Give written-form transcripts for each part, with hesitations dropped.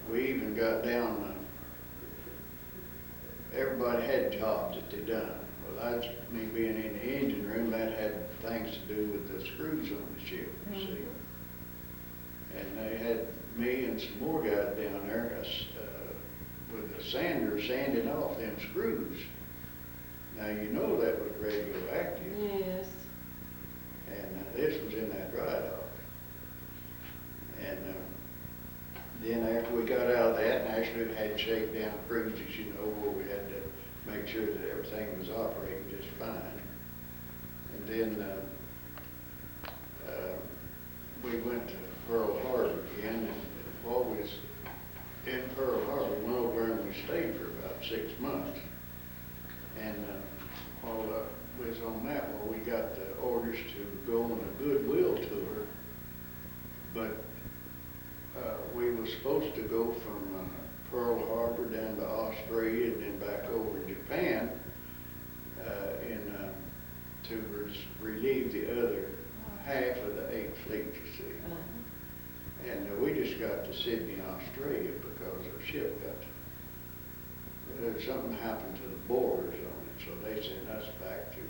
we even got down, everybody had jobs that they done. Well, that's me being in the engine room, that had things to do with the screws on the ship, you see. And they had me and some more guys down there with a sander sanding off them screws. Now, you know that was radioactive. Yes. And this was in that dry dock. And then after we got out of that, naturally had shakedown cruises, you know, where we had to make sure that everything was operating just fine. And then we went to Pearl Harbor again, and while we was in Pearl Harbor, we went over and we stayed for about 6 months. And while we was on that, well, we got the orders to go on a goodwill tour, but we were supposed to go from Pearl Harbor down to Australia and then back over to Japan to relieve the other half of the 8th Fleet, you see. And we just got to Sydney, Australia, because our ship something happened to the boards on it, so they sent us back to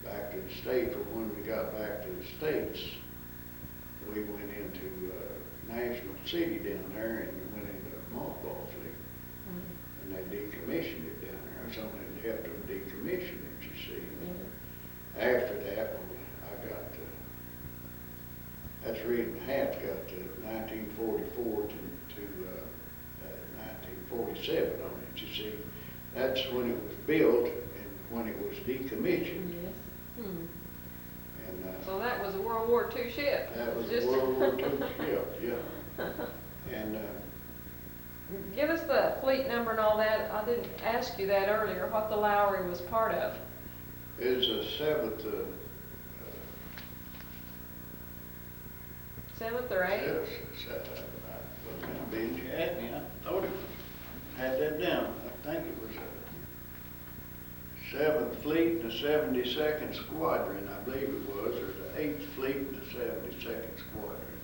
the States. But when we got back to the States, we went into National City down there and we went into a mothball fleet. And they decommissioned it down there. It's only to help them decommission it, you see. After that, that's reading half got to 1944 to 1947 on it, you see. That's when it was built and when it was decommissioned. Yes. And, so that was a World War II ship. That was a World War II ship, yeah. And give us the fleet number and all that. I didn't ask you that earlier, what the Lowry was part of. it was a 7th 7th or 8th? Yes, Ben had me. I thought it had that down. I think it was a 7th Fleet and the 72nd Squadron, I believe it was, or the 8th Fleet and the 72nd Squadron.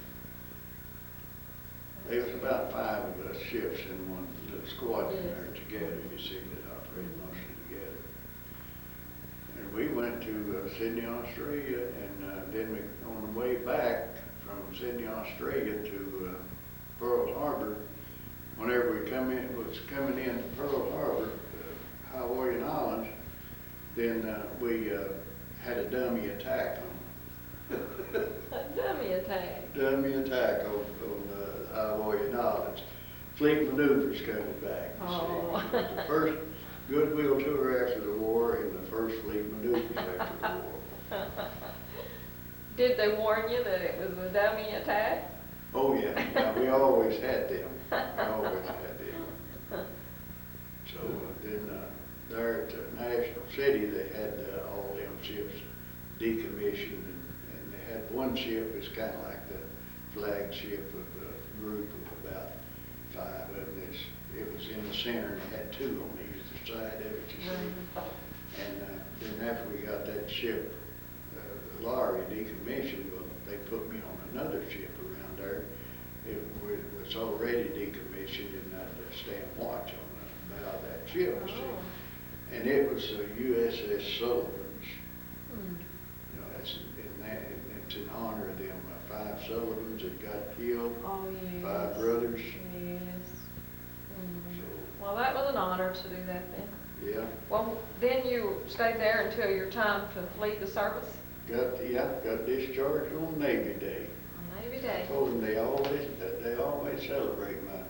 There was about 5 of us ships in one little squadron there together, you see, that operated mostly together. And we went to Sydney, Australia, and then we, on the way back from Sydney, Australia to Pearl Harbor, whenever we coming in Pearl Harbor, Hawaiian Islands, then we had a dummy attack on A dummy attack? Dummy attack on Hawaiian Islands. Fleet maneuvers coming back. Oh. See. It was the first goodwill tour after the war and the first fleet maneuvers after the war. Did they warn you that it was a dummy attack? Oh yeah, now, we always had them. We always had them. So then there at the National City, they had all them ships decommissioned, and they had one ship that's kind of like the flagship of a group of about 5 of them. It was in the center and it had 2 on either side of it, you see. And then after we got that ship, the Lowry decommissioned, well, they put me on another ship around there. It was already decommissioned, and I'd stand watch on the bow of that ship, you see. And it was USS Sullivan's. You know, it's in honor of them 5 Sullivans that got killed. Oh, yes. 5 brothers. Yes. So, Well, that was an honor to do that then. yeah. Well, then you stayed there until your time to leave the service? Got discharged on Navy Day. On Navy Day. I told them they always celebrate my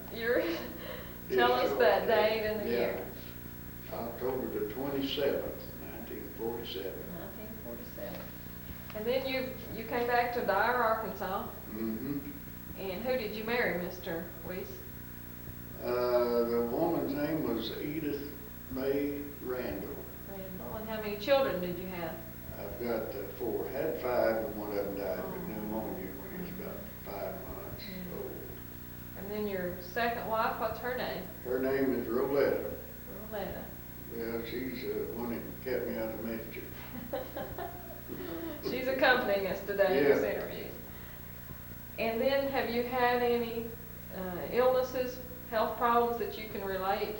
Tell us that date and the yeah. year. October the 27th, 1947. 1947. And then you came back to Dyer, Arkansas. Mm-hmm. And who did you marry, Mr. Weese? The woman's name was Edith May Randall. Randall. And how many children did you have? I've got 4. Had 5, and one of them died of pneumonia when he was about 5 months old. And then your second wife, what's her name? Her name is Roletta. Roletta. Yeah, she's the one that kept me out of mischief. She's accompanying us today in this interview. And then have you had any illnesses, health problems that you can relate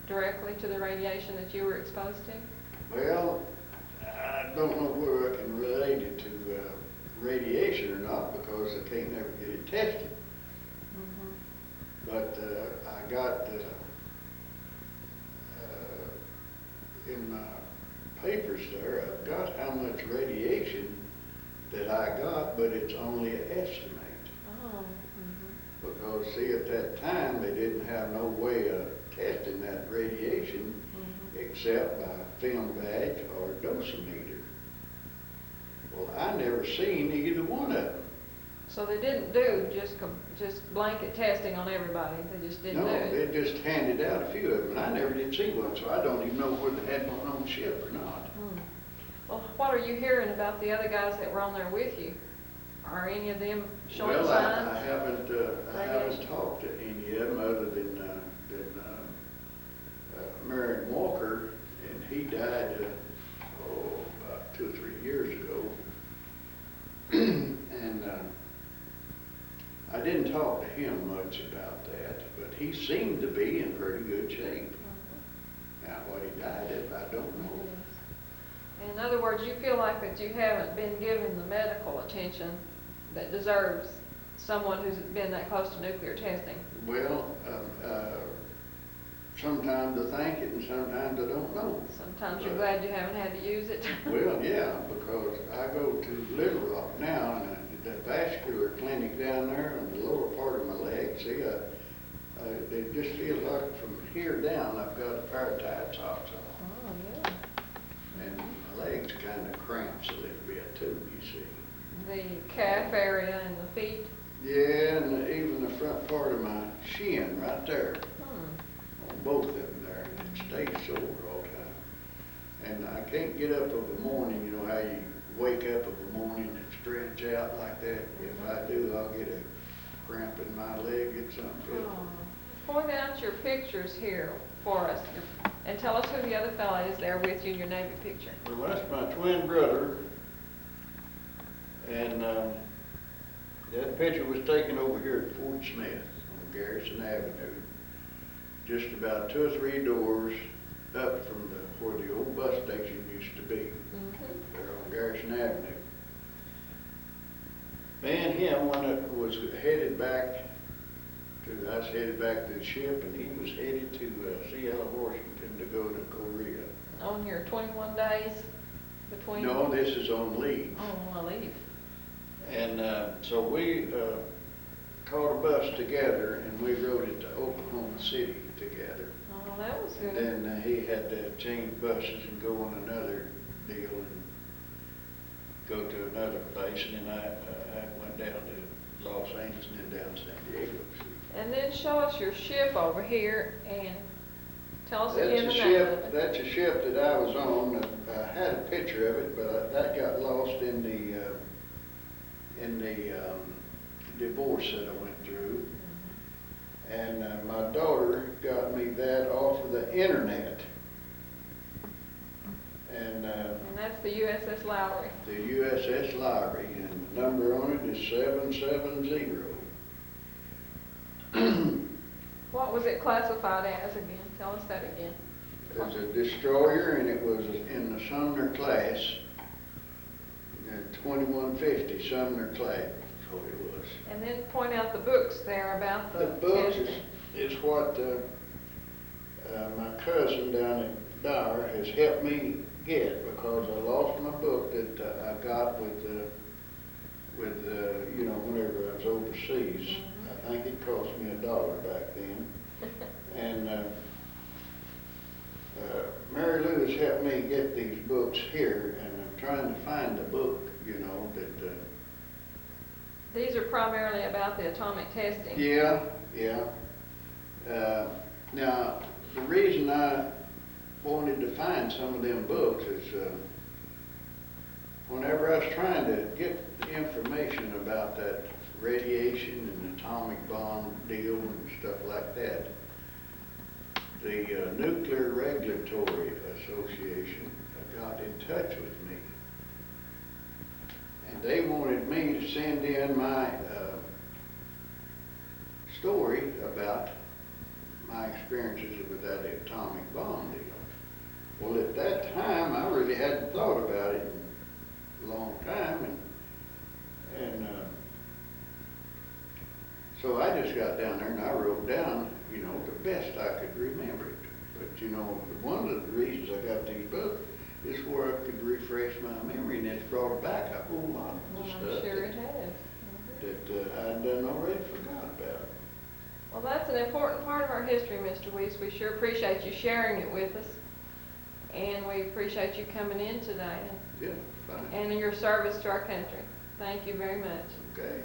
directly to the radiation that you were exposed to? Well, I don't know whether I can relate it to radiation or not because I can't never get it tested. But I got in my papers there, I've got how much radiation that I got, but it's only an estimate. Oh. Because see, at that time, they didn't have no way of testing that radiation except by film badge or dosimeter. Well, I never seen either one of them. So they didn't do just blanket testing on everybody. They just didn't do No, it. they just handed out a few of them, and I never did see one, so I don't even know whether they had one on the ship or not. Well, what are you hearing about the other guys that were on there with you? Are any of them showing Well, signs? I haven't talked to any of them other than Marion Walker, and he died about 2 or 3 years ago. And I didn't talk to him much about that, but he seemed to be in pretty good shape. Now, what he died of, I don't know. In other words, you feel like that you haven't been given the medical attention that deserves someone who's been that close to nuclear testing. Well, sometimes I think it and sometimes I don't know. Sometimes you're glad you haven't had to use it. Well, yeah, because I go to Little Rock now, and the vascular clinic down there on the lower part of my leg, see, they just feel like from here down, I've got a pair of tight socks on. Oh, yeah. And my legs kind of cramps a little bit too, you see. The calf area and the feet. Yeah, and even the front part of my shin right there, on both of them there, and it stays sore all the time. And I can't get up of a morning, you know how you wake up of a morning and stretch out like that. If I do, I'll get a cramp in my leg, get something pitiful. Point out your pictures here for us, and tell us who the other fella is there with you in your Navy picture. Well, that's my twin brother, and that picture was taken over here at Fort Smith on Garrison Avenue, just about 2 or 3 doors up from where the old bus station used to be, there on Garrison Avenue. Me and him, when it was headed back to, I was headed back to the ship, and he was headed to Seattle, Washington to go to Korea. On your 21 days between? No, this is on leave. Oh, on leave. And so we caught a bus together, and we rode it to Oklahoma City together. Oh, that was good. And then he had to change buses and go on another deal and go to another place, and then I went down to Los Angeles and then down to San Diego. And then show us your ship over here and tell us again the name of it. That's a ship that I was on. I had a picture of it, but that got lost in the divorce that I went through. And my daughter got me that off of the internet. And that's the USS Lowry. The USS Lowry, and the number on it is 770. What was it classified as again? Tell us that again. It's a destroyer, and it was in the Sumner class, 2150 Sumner class, that's what it was. And then point out the books there about the book testing. is what my cousin down at Dyer has helped me get, because I lost my book that I got with you know, whenever I was overseas. I think it cost me $1 back then. And Mary Lou has helped me get these books here, and I'm trying to find the book, you know, that... These are primarily about the atomic testing. Yeah, yeah. Now, the reason I wanted to find some of them books is whenever I was trying to get the information about that radiation and atomic bomb deal and stuff like that, the Nuclear Regulatory Association got in touch with me. And they wanted me to send in my story about my experiences with that atomic bomb deal. Well, at that time, I really hadn't thought about it in a long time, and so I just got down there and I wrote down, you know, the best I could remember it. But, you know, one of the reasons I got these books is where I could refresh my memory, and it's brought back a whole lot of the I'm stuff sure it has. that I had done already forgot about. Well, that's an important part of our history, Mr. Weese. We sure appreciate you sharing it with us. And we appreciate you coming in today Yeah, fine. and your service to our country. Thank you very much. Okay.